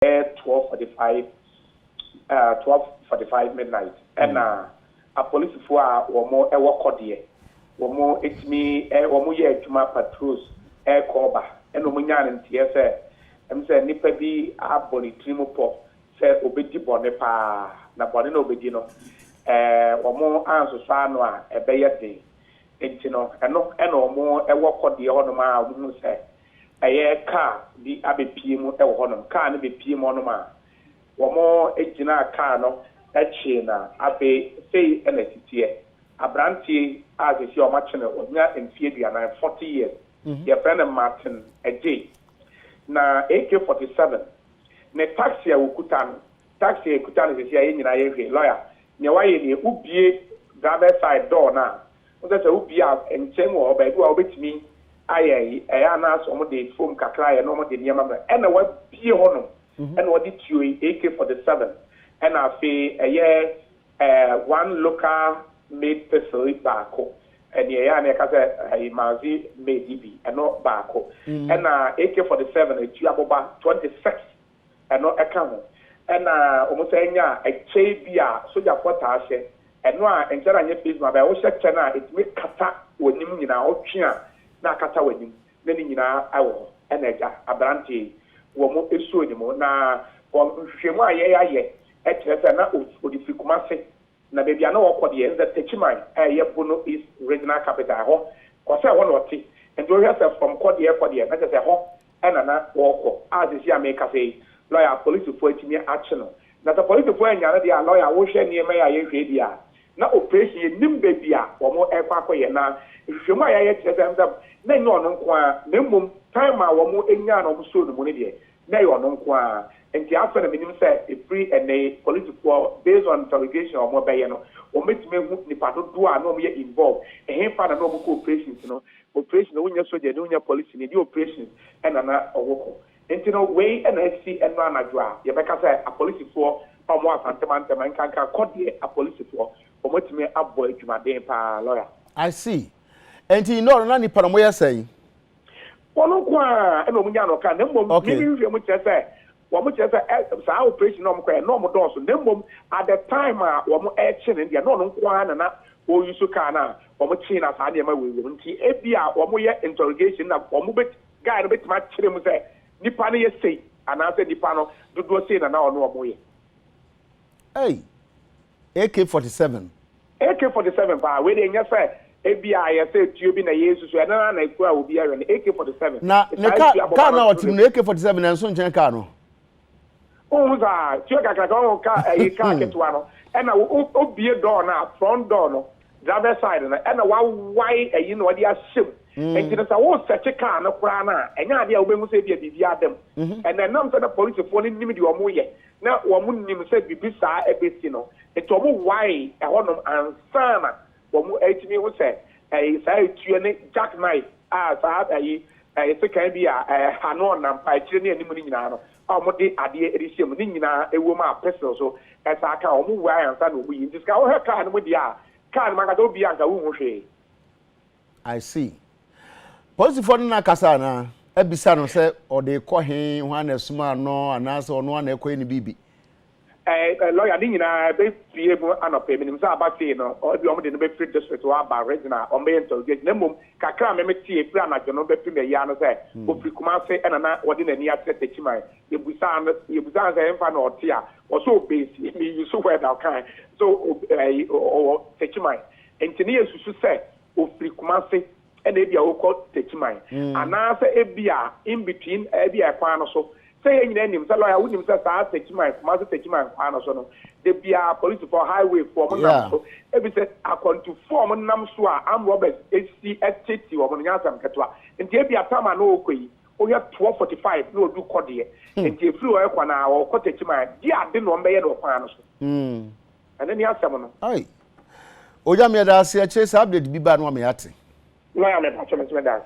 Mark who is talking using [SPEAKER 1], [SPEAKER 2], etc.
[SPEAKER 1] 12:45 midnight. And a police for more a Kodie. Womo etimi womo ye adwuma patrols koba eno munya ne ntie se nipa bi aboni trimopo se obedi bone pa na bone na obedi no womo anso so ano a ebeye de enti no eno womo Kodie hono ma womo se eye car di abepie mu hono car ne bepie mu hono ma womo ejina car no echi na abe sei ena titie Abranti as is your matching onya enfie na 40 years. Your friend Martin a day. Na AK-47 ne taxi ukutan is here in a lawyer. Nyawaye ni ubie driver side door na. Oza se ubia enchen wo ba do obetimi aye na so mo de foam kakra ye no mo de niam ma. E na wa bie hono. E na odi tue AK-47. E na fe one local made pistol baako and ya na ka say mazi made DB and not baako and AK-47 etu aboba 26 and not account and almost enya a chebia soja kwata ahye and no entera nya face ma ba wo hye na it me kata wonim nyina otwea na kata wonim na ni nyina awo and eja abrante wo mo esuo ni mo na wo hwemu aye etrese na odifikumase na baby I know Kodie is the Techiman, Yapuno is regional capital ho. Because I want to and do yourself from Kodie, not as a ho, and an walk, as is Yamaka say, lawyer, police for me action. Not a police for any other lawyer, ocean near my area. Now, operation Nimbabia, or more aircraft now. If you might say them, then no one, no time I will move in yarn of so the money. Nay or no qua. And the after the minimum said a free and a political based on interrogation or more bayano, or make me the part of do no me involved. A hand for no operations, operation when you're so they're doing your police in the operations and another work. And way and I see and run a draw. You make a police for more Santamanta man can Kodie a police for what me up boy to my damn lawyer. I
[SPEAKER 2] see. And you know, none of Paramoya saying.
[SPEAKER 1] Well, no, and no can say. What say operation no doors no at the time wo action in there no kwan na o yusu ka na wo china sa de ma we nti ebia wo ye interrogation na wo bet guy no bet ma kire mu say nipa no ye say ana say nipa no dodo say na ono wo ye
[SPEAKER 2] hey AK-47
[SPEAKER 1] pa we dey nya say ebia ye say tuo bi na yesu so na na ekura obi are na AK-47
[SPEAKER 2] na ne ka na otim na AK-47 na so nchen ka no
[SPEAKER 1] Oza, cheka kaka ka car ketwa no. E na obie door na front door no. Driver side na e na wa why eyi no de ahyem. Enti na wo search car no kura na enya ade a obehu se bia adam. And then nam say the police for ni nim di omo ye. Na omo nim say bibi saa ebesi no. Enti omo why e honom ansana. Omo etimi wo say saa etuo ne jackknife saa ayi se kan bi hano na mpa kire ne anim ni nyina no. Omode ade edisium ni nyina ewo ma personal so esa aka omu wa ansa na omu yi ndiska o he car no dia car ma ka do bia nka wo hwe.
[SPEAKER 2] I see. Police for na kasa na ebisa no se o de ko he ho na suma no anase ono na ekọ ni bibi.
[SPEAKER 1] Lawyer ni nyina be fie mu anope minim sa abate no o bi omo de no be free district wa ba regional o me interrogate na mum kakra me tie free anajo no be free me ya no say o free kuma se na na wodi na ni atete chiman yebusa say emfa na ote a o so base me you so where that kind so o techiman entini yesusu say o free kuma se e na bia o ko techiman ana say e bia in between e bia kwa no so say you name say lawyer wouldn't say start techiman must techiman kwa so no the bia police for highway for nam so e be say according to form nam so a am Robert HCST wo no nyasam ketwa nti e bia tama na okoi o ya 12:45 no do Kodie nti e free o kwa na o ko techiman di ade no mbe ye no kwa so and then yasam no
[SPEAKER 2] ai o ja me da se a chase update bi ba no me ate
[SPEAKER 1] lawyer me pa chome da